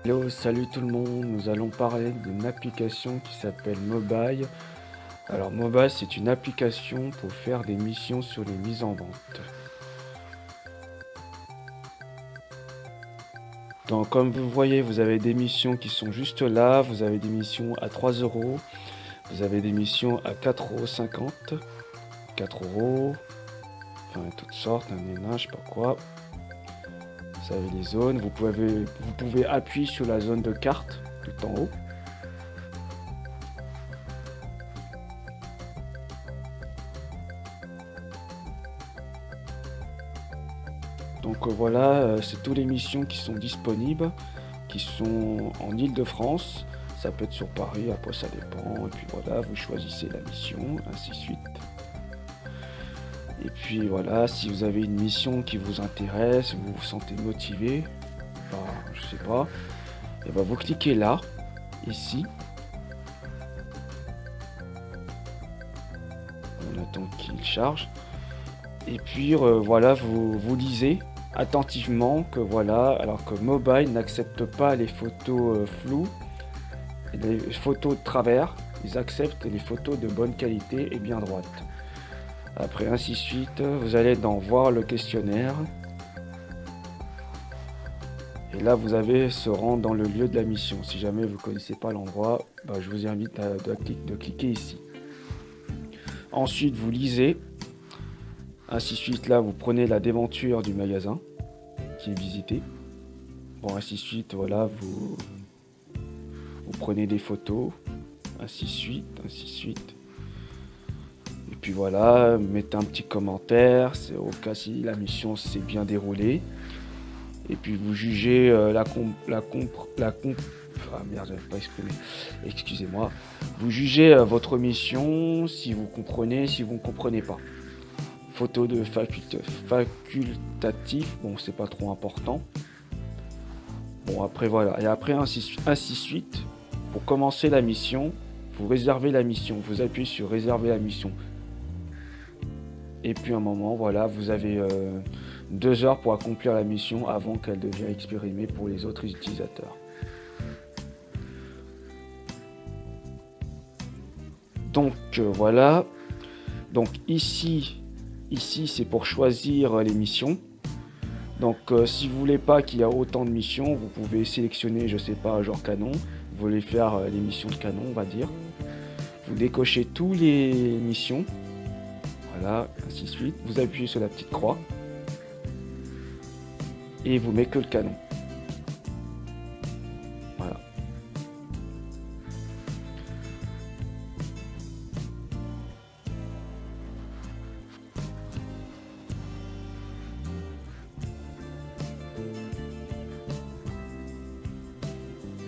Hello, salut tout le monde, nous allons parler d'une application qui s'appelle Mobile. Alors Mobile, c'est une application pour faire des missions sur les mises en vente. Donc comme vous voyez, vous avez des missions qui sont juste là, vous avez des missions à 3 euros, vous avez des missions à 4,50 €, 4 euros, enfin toutes sortes, je sais pas quoi. Vous avez les zones, vous pouvez appuyer sur la zone de carte tout en haut. Donc voilà, c'est toutes les missions qui sont disponibles, qui sont en Île-de-France. Ça peut être sur Paris, après ça dépend. Et puis voilà, vous choisissez la mission, ainsi de suite. Et puis voilà, si vous avez une mission qui vous intéresse, vous vous sentez motivé, enfin, je sais pas, et ben vous cliquez là, ici. On attend qu'il charge. Et puis voilà, vous lisez attentivement que voilà, alors que Mobile n'accepte pas les photos floues, les photos de travers, ils acceptent les photos de bonne qualité et bien droites. Après ainsi de suite, vous allez dans voir le questionnaire. Et là vous avez se rendre dans le lieu de la mission. Si jamais vous ne connaissez pas l'endroit, je vous invite de cliquer ici. Ensuite vous lisez. Ainsi de suite, là vous prenez la devanture du magasin qui est visité. Bon, ainsi de suite, voilà, vous prenez des photos, ainsi de suite, ainsi de suite. Et puis voilà, mettez un petit commentaire, c'est au cas si la mission s'est bien déroulée. Et puis vous jugez ah merde, j'avais pas exprimé. Excusez-moi. Vous jugez votre mission, si vous comprenez, si vous ne comprenez pas. Photo de facultatif, bon c'est pas trop important. Bon après voilà, et après ainsi de suite. Pour commencer la mission, vous réservez la mission, vous appuyez sur réserver la mission. Et puis un moment, voilà, vous avez 2 heures pour accomplir la mission avant qu'elle devienne expérimée pour les autres utilisateurs. Donc voilà, donc ici c'est pour choisir les missions. Donc si vous voulez pas qu'il y a autant de missions, vous pouvez sélectionner, je sais pas, genre canon. Vous voulez faire les missions de canon, on va dire. Vous décochez tous les missions. Voilà, ainsi de suite. Vous appuyez sur la petite croix. Et vous mettez que le canon. Voilà.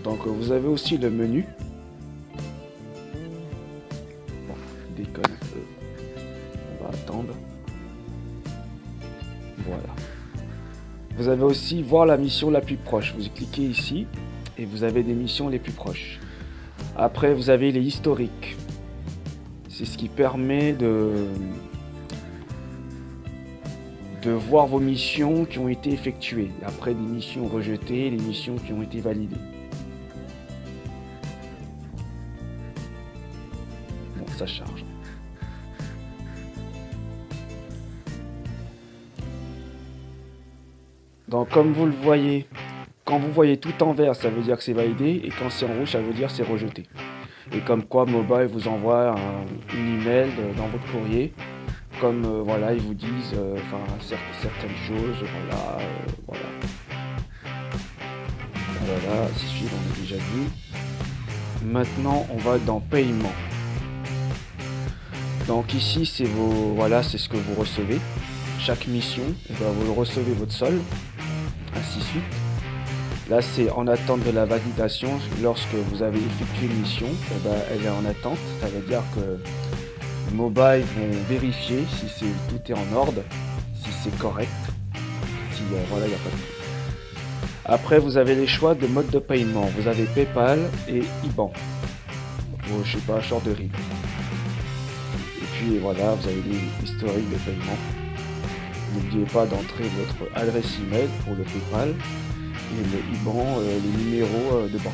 Donc vous avez aussi le menu. Bon, je déconne un peu. On va attendre. Voilà. Vous avez aussi voir la mission la plus proche. Vous cliquez ici et vous avez des missions les plus proches. Après vous avez les historiques. C'est ce qui permet de voir vos missions qui ont été effectuées. Après des missions rejetées, les missions qui ont été validées. Ça charge. Donc comme vous le voyez, quand vous voyez tout en vert, ça veut dire que c'est validé, et quand c'est en rouge, ça veut dire que c'est rejeté. Et comme quoi Mobile vous envoie une email dans votre courrier, comme voilà, ils vous disent certaines choses, voilà. Voilà, c'est celui qu'on a déjà vu. Maintenant on va dans paiement. Donc ici c'est c'est ce que vous recevez. Chaque mission, vous recevez votre solde, ainsi de suite. Là c'est en attente de la validation. Lorsque vous avez effectué une mission, elle est en attente. Ça veut dire que Mobile vont vérifier si tout est en ordre, si c'est correct, si voilà, il n'y a pas de... Après vous avez les choix de mode de paiement. Vous avez PayPal et IBAN. Je sais pas, genre de RIB. Puis voilà, vous avez l'historique de paiement. N'oubliez pas d'entrer votre adresse email pour le PayPal. et le IBAN, les numéros de banque.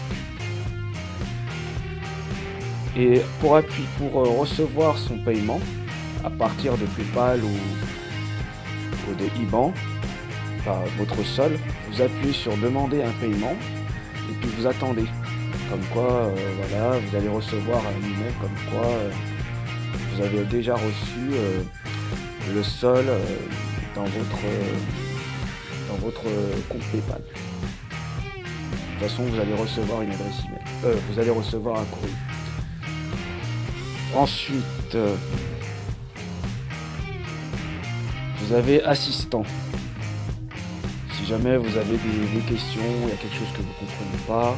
Et pour recevoir son paiement à partir de PayPal ou de IBAN, enfin votre sol, vous appuyez sur demander un paiement et puis vous attendez. Comme quoi, voilà, vous allez recevoir un email comme quoi vous avez déjà reçu le sol dans votre compte PayPal. De toute façon, vous allez recevoir une adresse email. Vous allez recevoir un courrier. Ensuite, vous avez assistant. Si jamais vous avez des questions, il y a quelque chose que vous ne comprenez pas.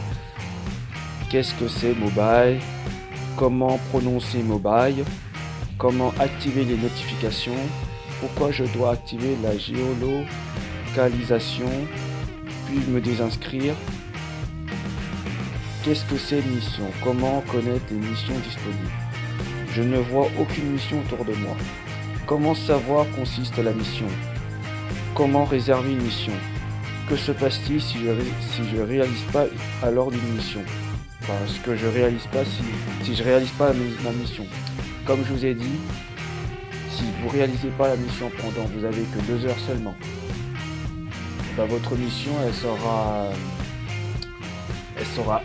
Qu'est-ce que c'est mobile? Comment prononcer mobile? Comment activer les notifications? Pourquoi je dois activer la géolocalisation? Puis me désinscrire? Qu'est-ce que c'est une mission? Comment connaître les missions disponibles? Je ne vois aucune mission autour de moi. Comment savoir consiste la mission? Comment réserver une mission? Que se passe-t-il si je réalise pas alors d'une mission? Parce que je réalise pas si je réalise pas ma mission. Comme je vous ai dit, si vous réalisez pas la mission pendant vous avez que 2 heures seulement, votre mission elle sera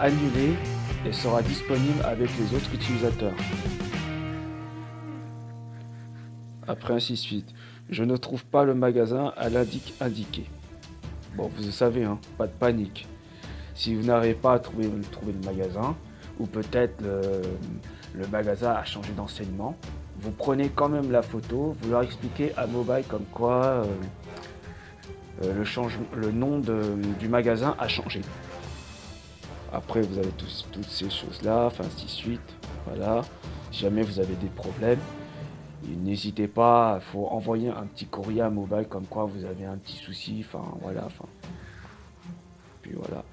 annulée et sera disponible avec les autres utilisateurs. Après ainsi de suite. Je ne trouve pas le magasin à l'indiqué. Bon, vous savez, hein, pas de panique. Si vous n'arrivez pas à trouver le magasin, ou peut-être le magasin a changé d'enseignement, vous prenez quand même la photo, vous leur expliquez à Mobile comme quoi le nom du magasin a changé. Après, vous avez toutes ces choses-là, enfin ainsi de suite. Voilà. Si jamais vous avez des problèmes, n'hésitez pas, il faut envoyer un petit courrier à Mobile comme quoi vous avez un petit souci, enfin voilà, puis voilà.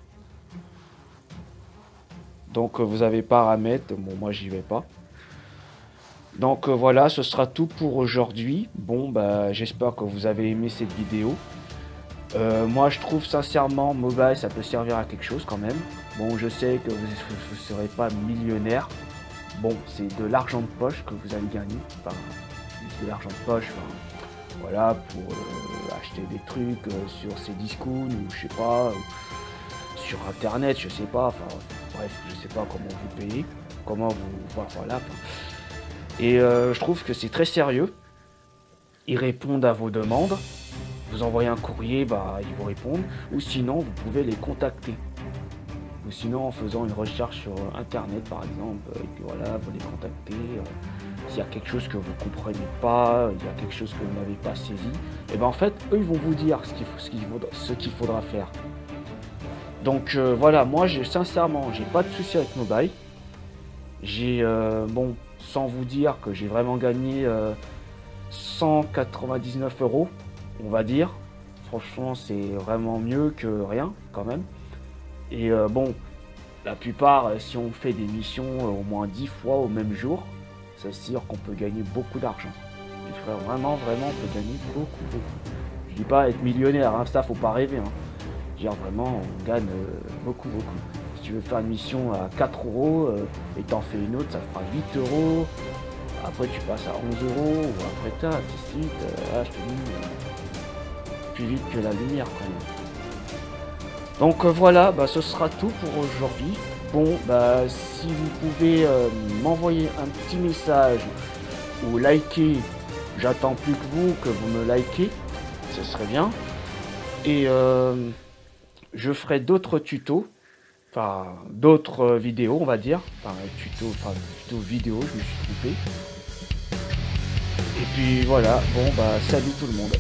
Donc vous avez paramètres, bon moi j'y vais pas. Donc voilà, ce sera tout pour aujourd'hui. Bon bah j'espère que vous avez aimé cette vidéo. Moi je trouve sincèrement Mobile ça peut servir à quelque chose quand même. Bon je sais que vous ne serez pas millionnaire. Bon c'est de l'argent de poche que vous allez gagner. Enfin, de l'argent de poche, enfin, voilà, pour acheter des trucs sur ces discounts ou je sais pas, sur internet, je sais pas, enfin bref, je sais pas comment vous payez, comment vous voilà. Et je trouve que c'est très sérieux. Ils répondent à vos demandes. Vous envoyez un courrier, bah ils vous répondent. Ou sinon vous pouvez les contacter. Ou sinon en faisant une recherche sur internet par exemple, et puis voilà, vous les contactez. S'il y a quelque chose que vous ne comprenez pas, il y a quelque chose que vous n'avez pas saisi, et ben en fait eux ils vont vous dire ce qu'il faudra faire. Donc voilà, moi sincèrement j'ai pas de souci avec Mobile. J'ai bon, sans vous dire que j'ai vraiment gagné 199 €, on va dire. Franchement c'est vraiment mieux que rien quand même. Et bon, la plupart si on fait des missions au moins 10 fois au même jour, c'est sûr qu'on peut gagner beaucoup d'argent. Vraiment, on peut gagner beaucoup. Je dis pas être millionnaire, hein, ça faut pas rêver. Hein. Je veux dire, vraiment, on gagne beaucoup. Si tu veux faire une mission à 4 € et t'en fais une autre, ça fera 8 €. Après, tu passes à 11 €, ou après t'as, ainsi de suite. Je te dis, plus vite que la lumière quand même. Donc voilà, bah, ce sera tout pour aujourd'hui. Bon, bah, si vous pouvez m'envoyer un petit message ou liker, j'attends plus que vous me likez, ce serait bien. Et je ferai d'autres tutos, enfin d'autres vidéos on va dire, tuto vidéo, je me suis trompé. Et puis voilà, bon bah salut tout le monde.